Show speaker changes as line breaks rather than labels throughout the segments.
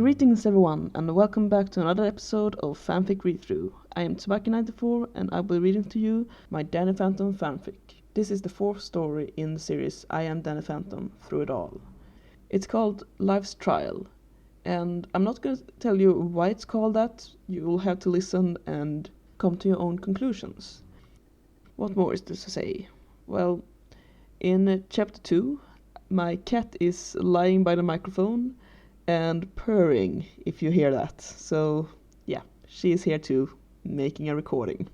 Greetings everyone, and welcome back to another episode of Fanfic Read-Through. I am throuhg, and I will be reading to you my Danny Phantom fanfic. This is the fourth story in the series I Am Danny Phantom, Through It All. It's called Life's Trial, and I'm not going to tell you why it's called that. You will have to listen and come to your own conclusions. What more is there to say? Well, in chapter 2, my cat is lying by the microphone and purring, if you hear that. So, yeah, she is here too, making a recording.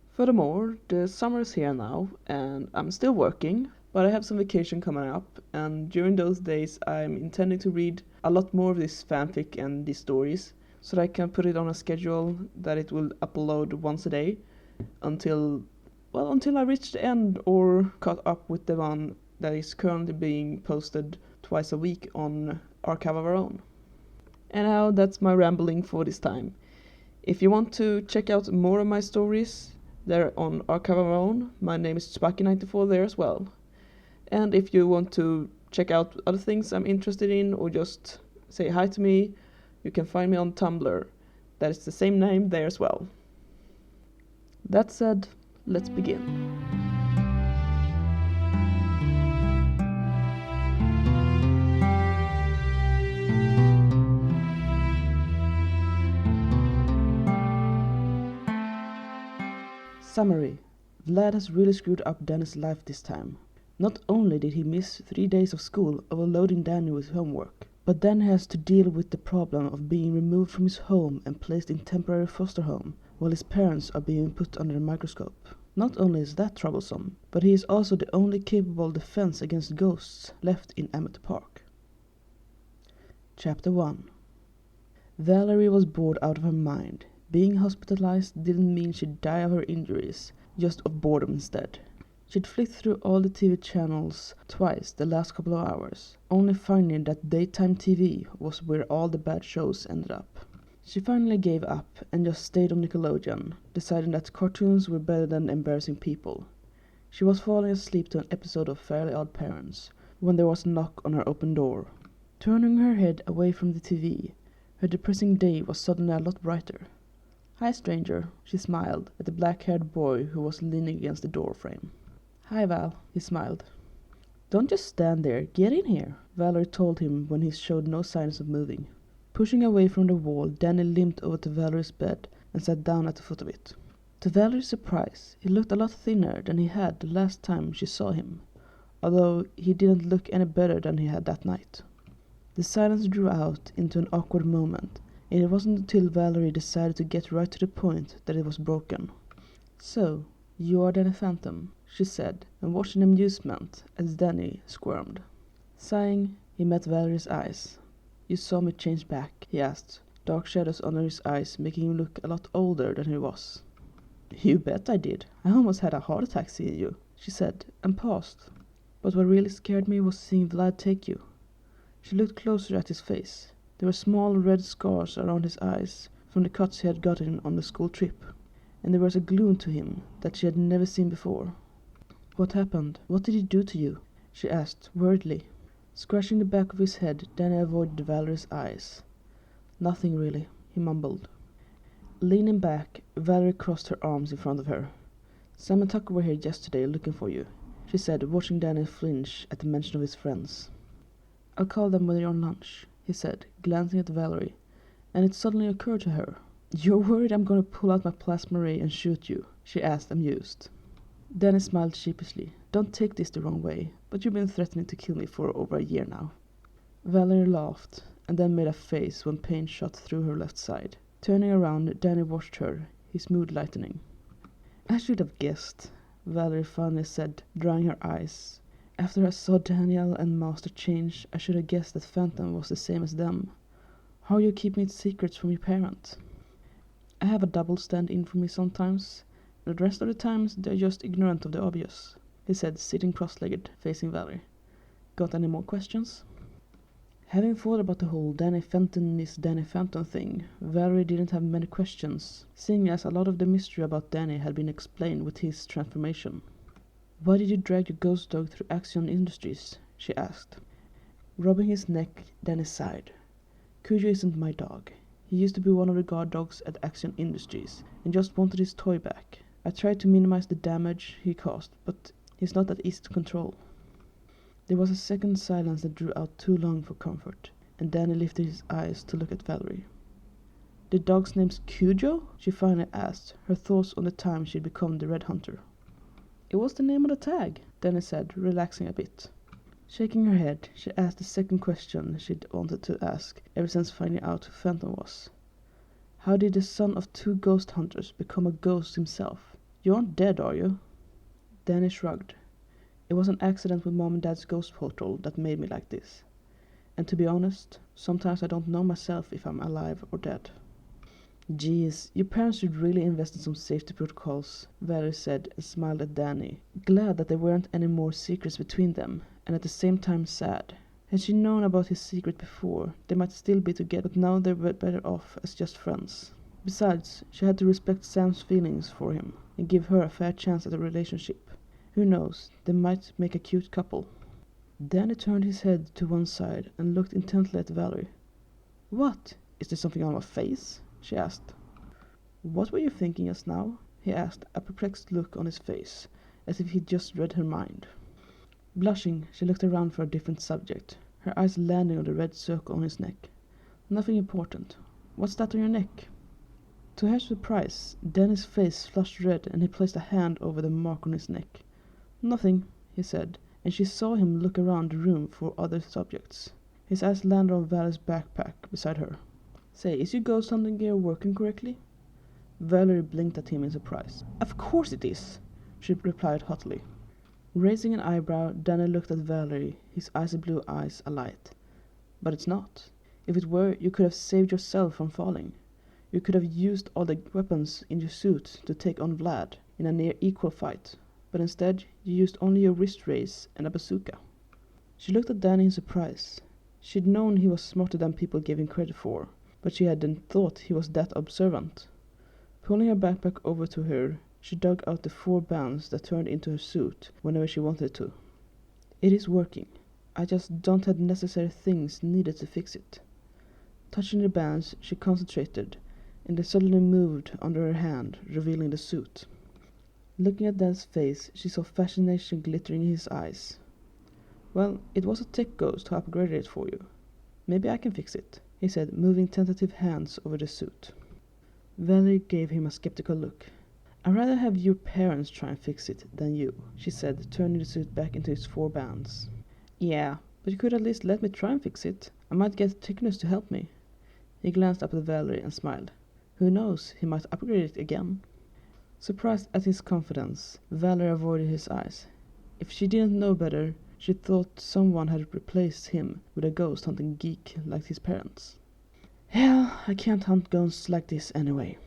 Furthermore, the summer is here now, and I'm still working, but I have some vacation coming up, and during those days I'm intending to read a lot more of this fanfic and these stories, so that I can put it on a schedule that it will upload once a day until I reach the end or caught up with the one that is currently being posted twice a week on Archive of Our Own. And now that's my rambling for this time. If you want to check out more of my stories, they're on Archive of Our Own. My name is throuhg there as well. And if you want to check out other things I'm interested in or just say hi to me, you can find me on Tumblr. That is the same name there as well. That said, let's begin. Summary. Vlad has really screwed up Danny's life this time. Not only did he miss 3 days of school overloading Danny with homework, but Danny has to deal with the problem of being removed from his home and placed in temporary foster home, while his parents are being put under a microscope. Not only is that troublesome, but he is also the only capable defense against ghosts left in Amity Park. Chapter 1. Valerie was bored out of her mind. Being hospitalized didn't mean she'd die of her injuries, just of boredom instead. She'd flicked through all the TV channels twice the last couple of hours, only finding that daytime TV was where all the bad shows ended up. She finally gave up and just stayed on Nickelodeon, deciding that cartoons were better than embarrassing people. She was falling asleep to an episode of Fairly Odd Parents when there was a knock on her open door. Turning her head away from the TV, her depressing day was suddenly a lot brighter. "Hi, stranger," she smiled at the black-haired boy who was leaning against the doorframe. "Hi, Val," he smiled. "Don't just stand there, get in here," Valerie told him when he showed no signs of moving. Pushing away from the wall, Danny limped over to Valerie's bed and sat down at the foot of it. To Valerie's surprise, he looked a lot thinner than he had the last time she saw him, although he didn't look any better than he had that night. The silence drew out into an awkward moment, and it wasn't until Valerie decided to get right to the point that it was broken. "So, you are Danny Phantom," she said, and watched in amusement as Danny squirmed. Sighing, he met Valerie's eyes. "You saw me change back?" he asked, dark shadows under his eyes making him look a lot older than he was. "You bet I did. I almost had a heart attack seeing you," she said, and paused. "But what really scared me was seeing Vlad take you." She looked closer at his face. There were small red scars around his eyes from the cuts he had gotten on the school trip, and there was a gloom to him that she had never seen before. "What happened? What did he do to you?" she asked, worriedly. Scratching the back of his head, Danny avoided Valerie's eyes. "Nothing really," he mumbled. Leaning back, Valerie crossed her arms in front of her. "Sam and Tucker were here yesterday looking for you," she said, watching Danny flinch at the mention of his friends. "I'll call them when you're on lunch," he said, glancing at Valerie, and it suddenly occurred to her. "You're worried I'm going to pull out my plasma ray and shoot you?" she asked, amused. Danny smiled sheepishly. "Don't take this the wrong way, but you've been threatening to kill me for over a year now." Valerie laughed, and then made a face when pain shot through her left side. Turning around, Danny watched her, his mood lightening. "I should have guessed," Valerie finally said, drying her eyes. "After I saw Daniel and Master change, I should have guessed that Phantom was the same as them. How are you keeping it secrets from your parent?" "I have a double stand-in for me sometimes, and the rest of the times they're just ignorant of the obvious," he said, sitting cross-legged, facing Valerie. "Got any more questions?" Having thought about the whole Danny Phantom is Danny Phantom thing, Valerie didn't have many questions, seeing as a lot of the mystery about Danny had been explained with his transformation. "Why did you drag your ghost dog through Axion Industries?" she asked. Rubbing his neck, Danny sighed. Cujo isn't my dog. He used to be one of the guard dogs at Axion Industries and just wanted his toy back. I tried to minimize the damage he caused, but he's not that easy to control." There was a second silence that drew out too long for comfort, and Danny lifted his eyes to look at Valerie. "The dog's name's Cujo?" she finally asked, her thoughts on the time she'd become the Red Hunter. "It was the name on the tag," Danny said, relaxing a bit. Shaking her head, she asked the second question she'd wanted to ask ever since finding out who Phantom was. "How did the son of 2 ghost hunters become a ghost himself? You aren't dead, are you?" Danny shrugged. "It was an accident with Mom and Dad's ghost portal that made me like this. And to be honest, sometimes I don't know myself if I'm alive or dead." "Geez, your parents should really invest in some safety protocols," Valerie said and smiled at Danny, glad that there weren't any more secrets between them, and at the same time sad. Had she known about his secret before, they might still be together, but now they were better off as just friends. Besides, she had to respect Sam's feelings for him and give her a fair chance at a relationship. Who knows, they might make a cute couple. Danny turned his head to one side and looked intently at Valerie. "What? Is there something on my face?" she asked. "What were you thinking just now?" he asked, a perplexed look on his face, as if he'd just read her mind. Blushing, she looked around for a different subject, her eyes landing on the red circle on his neck. "Nothing important. What's that on your neck?" To her surprise, Danny's face flushed red and he placed a hand over the mark on his neck. "Nothing," he said, and she saw him look around the room for other subjects. His eyes landed on Valerie's backpack beside her. "Say, is your ghost hunting gear working correctly?" Valerie blinked at him in surprise. "Of course it is," she replied hotly. Raising an eyebrow, Danny looked at Valerie, his icy blue eyes alight. "But it's not. If it were, you could have saved yourself from falling. You could have used all the weapons in your suit to take on Vlad in a near equal fight, but instead you used only your wrist race and a bazooka." She looked at Danny in surprise. She'd known he was smarter than people gave him credit for, but she hadn't thought he was that observant. Pulling her backpack over to her, she dug out the 4 bands that turned into her suit whenever she wanted to. "It is working. I just don't have the necessary things needed to fix it." Touching the bands, she concentrated, and they suddenly moved under her hand, revealing the suit. Looking at Dan's face, she saw fascination glittering in his eyes. "Well, it was a tech ghost who upgraded it for you. Maybe I can fix it," he said, moving tentative hands over the suit. Valerie gave him a skeptical look. "I'd rather have your parents try and fix it than you," she said, turning the suit back into its 4 bands. "Yeah, but you could at least let me try and fix it. I might get Technus to help me." He glanced up at Valerie and smiled. Who knows, he might upgrade it again. Surprised at his confidence, Valerie avoided his eyes. If she didn't know better, she thought someone had replaced him with a ghost hunting geek like his parents. "Hell, I can't hunt ghosts like this anyway.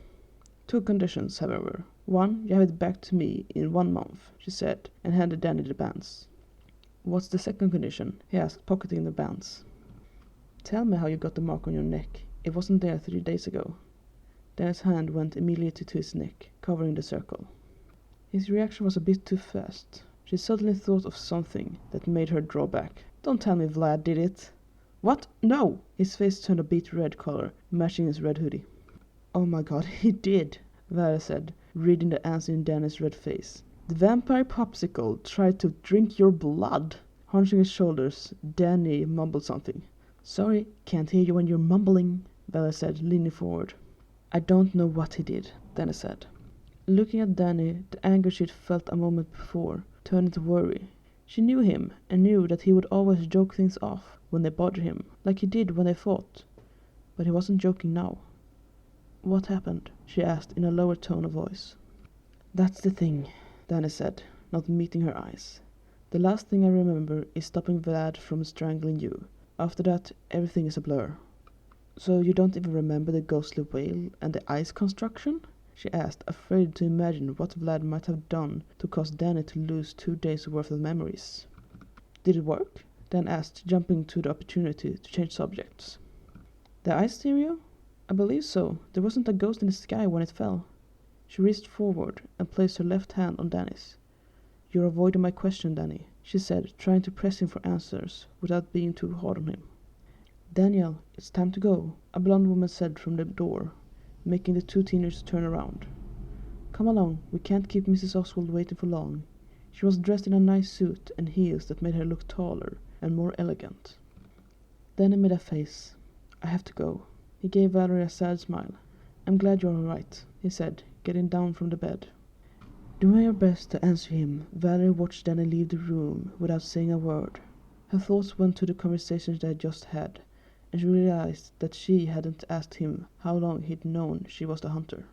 2 conditions, however. 1, you have it back to me in 1 month, she said, and handed Danny the bands. "What's the second condition?" he asked, pocketing the bands. "Tell me how you got the mark on your neck. It wasn't there 3 days ago." Danny's hand went immediately to his neck, covering the circle. His reaction was a bit too fast. She suddenly thought of something that made her draw back. "Don't tell me Vlad did it." "What? No!" His face turned a beet red color, matching his red hoodie. "Oh my god, he did," Valerie said, reading the answer in Danny's red face. "The vampire popsicle tried to drink your blood." Hunching his shoulders, Danny mumbled something. "Sorry, can't hear you when you're mumbling," Valerie said, leaning forward. "I don't know what he did," Danny said. Looking at Danny, the anger she'd felt a moment before turned into worry. She knew him and knew that he would always joke things off when they bothered him, like he did when they fought. But he wasn't joking now. "What happened?" she asked in a lower tone of voice. "That's the thing," Danny said, not meeting her eyes. "The last thing I remember is stopping Vlad from strangling you. After that, everything is a blur." "So you don't even remember the ghostly whale and the ice construction?" she asked, afraid to imagine what Vlad might have done to cause Danny to lose 2 days' worth of memories. "Did it work?" Dan asked, jumping to the opportunity to change subjects. "The ice stereo? I believe so. There wasn't a ghost in the sky when it fell." She reached forward and placed her left hand on Danny's. "You're avoiding my question, Danny," she said, trying to press him for answers without being too hard on him. "Daniel, it's time to go," a blonde woman said from the door, making the two teenagers turn around. "Come along, we can't keep Mrs. Oswald waiting for long." She was dressed in a nice suit and heels that made her look taller and more elegant. Danny made a face. "I have to go." He gave Valerie a sad smile. "I'm glad you're all right," he said, getting down from the bed. Doing her best to answer him, Valerie watched Danny leave the room without saying a word. Her thoughts went to the conversations they had just had, and she realized that she hadn't asked him how long he'd known she was the hunter.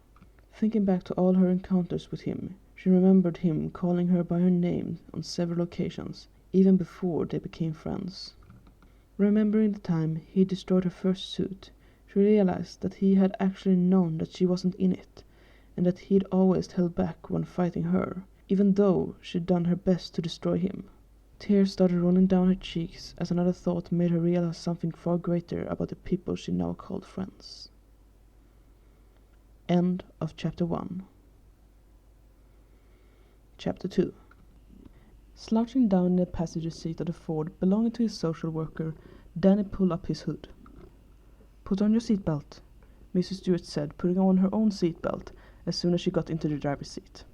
Thinking back to all her encounters with him, she remembered him calling her by her name on several occasions, even before they became friends. Remembering the time he destroyed her first suit, she realized that he had actually known that she wasn't in it, and that he'd always held back when fighting her, even though she'd done her best to destroy him. Tears started rolling down her cheeks as another thought made her realize something far greater about the people she now called friends. End of Chapter 1. Chapter 2. Slouching down in the passenger seat of the Ford belonging to his social worker, Danny pulled up his hood. "Put on your seatbelt," Mrs. Stewart said, putting on her own seatbelt as soon as she got into the driver's seat.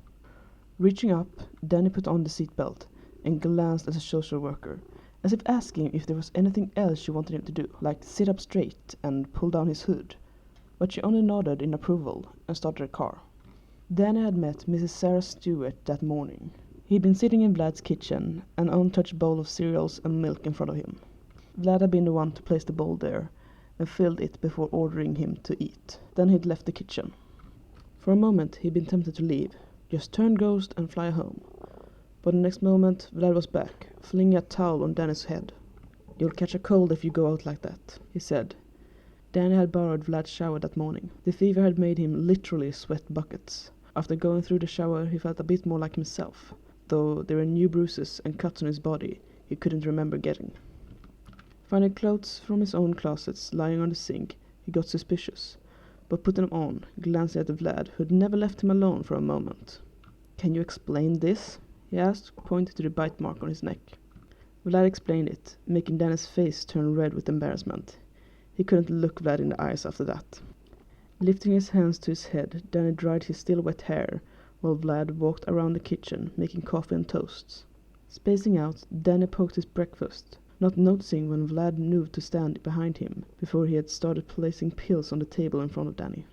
Reaching up, Danny put on the seatbelt and glanced at the social worker, as if asking if there was anything else she wanted him to do, like sit up straight and pull down his hood. But she only nodded in approval and started the car. Danny had met Mrs. Sarah Stewart that morning. He'd been sitting in Vlad's kitchen, an untouched bowl of cereals and milk in front of him. Vlad had been the one to place the bowl there and filled it before ordering him to eat. Then he'd left the kitchen. For a moment he'd been tempted to leave, just turn ghost and fly home. But the next moment Vlad was back, flinging a towel on Danny's head. "You'll catch a cold if you go out like that," he said. Danny had borrowed Vlad's shower that morning. The fever had made him literally sweat buckets. After going through the shower he felt a bit more like himself, though there were new bruises and cuts on his body he couldn't remember getting. Finding clothes from his own closets lying on the sink, he got suspicious, but put them on, glancing at Vlad, who had never left him alone for a moment. "Can you explain this?" he asked, pointing to the bite mark on his neck. Vlad explained it, making Danny's face turn red with embarrassment. He couldn't look Vlad in the eyes after that. Lifting his hands to his head, Danny dried his still wet hair, while Vlad walked around the kitchen, making coffee and toasts. Spacing out, Danny poked his breakfast, not noticing when Vlad moved to stand behind him, before he had started placing pills on the table in front of Danny.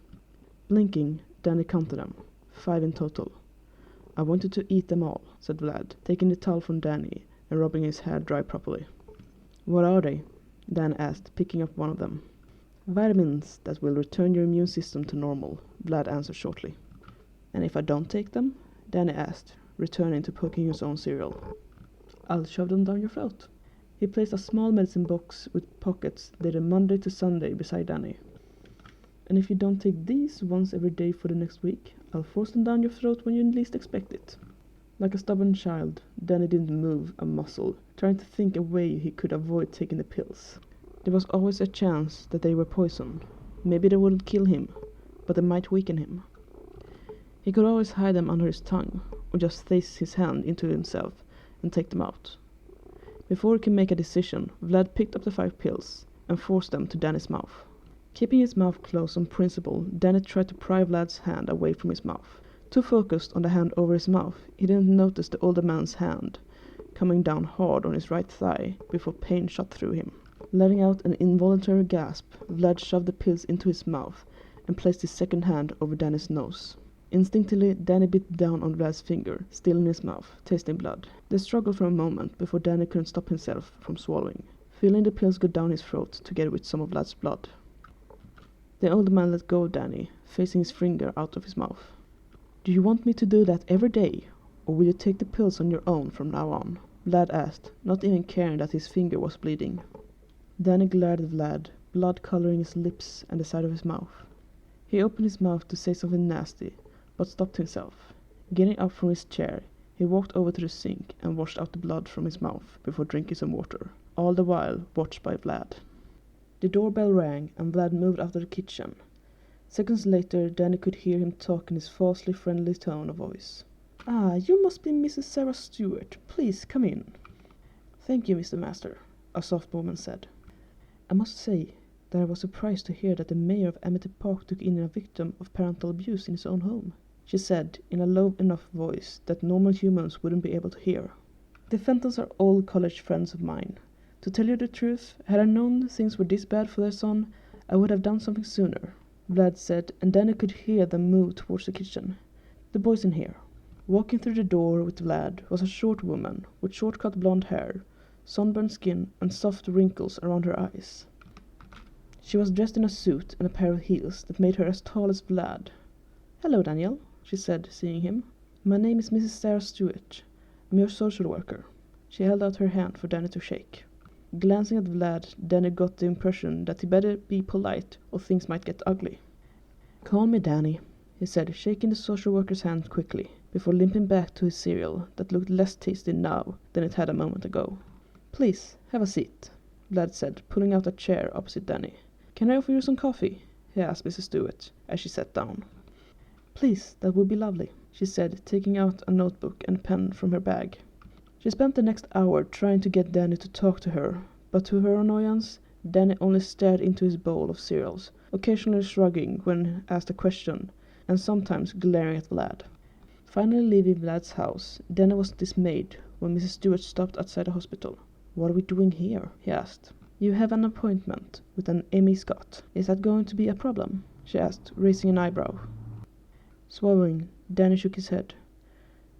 Blinking, Danny counted them, 5 in total. "I wanted to eat them all," said Vlad, taking the towel from Danny and rubbing his hair dry properly. "What are they?" Dan asked, picking up one of them. "Vitamins that will return your immune system to normal," Vlad answered shortly. "And if I don't take them?" Danny asked, returning to poking his own cereal. "I'll shove them down your throat." He placed a small medicine box with pockets dated Monday to Sunday beside Danny. "And if you don't take these once every day for the next week, I'll force them down your throat when you least expect it." Like a stubborn child, Danny didn't move a muscle, trying to think a way he could avoid taking the pills. There was always a chance that they were poison. Maybe they wouldn't kill him, but they might weaken him. He could always hide them under his tongue, or just thrust his hand into himself and take them out. Before he could make a decision, Vlad picked up the 5 pills and forced them to Danny's mouth. Keeping his mouth closed on principle, Danny tried to pry Vlad's hand away from his mouth. Too focused on the hand over his mouth, he didn't notice the older man's hand coming down hard on his right thigh before pain shot through him. Letting out an involuntary gasp, Vlad shoved the pills into his mouth and placed his second hand over Danny's nose. Instinctively, Danny bit down on Vlad's finger, still in his mouth, tasting blood. They struggled for a moment before Danny couldn't stop himself from swallowing, feeling the pills go down his throat together with some of Vlad's blood. The older man let go of Danny, facing his finger out of his mouth. "Do you want me to do that every day, or will you take the pills on your own from now on?" Vlad asked, not even caring that his finger was bleeding. Danny glared at Vlad, blood coloring his lips and the side of his mouth. He opened his mouth to say something nasty, but stopped himself. Getting up from his chair, he walked over to the sink and washed out the blood from his mouth before drinking some water, all the while watched by Vlad. The doorbell rang and Vlad moved out of the kitchen. Seconds later, Danny could hear him talk in his falsely friendly tone of voice. "Ah, you must be Mrs. Sarah Stewart. Please, come in." "Thank you, Mr. Master," a soft woman said. I must say that I was surprised to hear that the mayor of Amity Park took in a victim of parental abuse in his own home, she said in a low enough voice that normal humans wouldn't be able to hear. The Fentons are old college friends of mine. To tell you the truth, had I known things were this bad for their son, I would have done something sooner, Vlad said, and Danny could hear them move towards the kitchen. The boy's in here. Walking through the door with Vlad was a short woman with short-cut blonde hair, sunburned skin, and soft wrinkles around her eyes. She was dressed in a suit and a pair of heels that made her as tall as Vlad. "Hello, Daniel," she said, seeing him. "My name is Mrs. Sarah Stewart. I'm your social worker." She held out her hand for Danny to shake. Glancing at Vlad, Danny got the impression that he better be polite or things might get ugly. "Call me Danny," he said, shaking the social worker's hand quickly, before limping back to his cereal that looked less tasty now than it had a moment ago. "Please, have a seat," Vlad said, pulling out a chair opposite Danny. "Can I offer you some coffee?" he asked Mrs. Stewart, as she sat down. "Please, that would be lovely," she said, taking out a notebook and pen from her bag. She spent the next hour trying to get Danny to talk to her, but to her annoyance, Danny only stared into his bowl of cereals, occasionally shrugging when asked a question, and sometimes glaring at Vlad. Finally leaving Vlad's house, Danny was dismayed when Mrs. Stewart stopped outside the hospital. "What are we doing here?" he asked. "You have an appointment with an Amy Scott. Is that going to be a problem?" she asked, raising an eyebrow. Swallowing, Danny shook his head.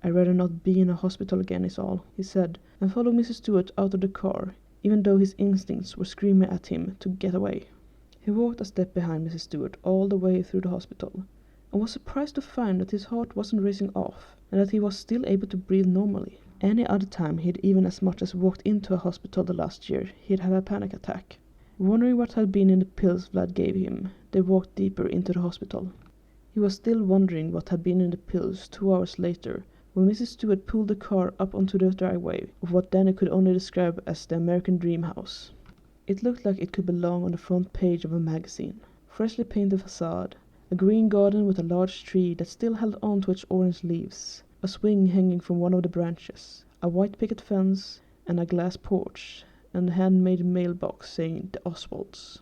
"I'd rather not be in a hospital again is all," he said, and followed Mrs. Stewart out of the car, even though his instincts were screaming at him to get away. He walked a step behind Mrs. Stewart all the way through the hospital, and was surprised to find that his heart wasn't racing off, and that he was still able to breathe normally. Any other time he'd even as much as walked into a hospital the last year, he'd have a panic attack. Wondering what had been in the pills Vlad gave him, they walked deeper into the hospital. He was still wondering what had been in the pills 2 hours later, when Mrs. Stewart pulled the car up onto the driveway of what Danny could only describe as the American Dream House. It looked like it could belong on the front page of a magazine. Freshly painted facade, a green garden with a large tree that still held on to its orange leaves, a swing hanging from one of the branches, a white picket fence, and a glass porch, and a handmade mailbox saying the Oswalds.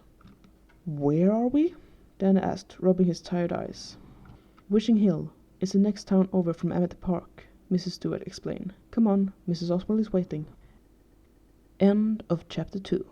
"Where are we?" Danny asked, rubbing his tired eyes. "Wishing Hill is the next town over from Amity Park," Mrs. Stewart explained. "Come on, Mrs. Oswald is waiting." End of chapter 2.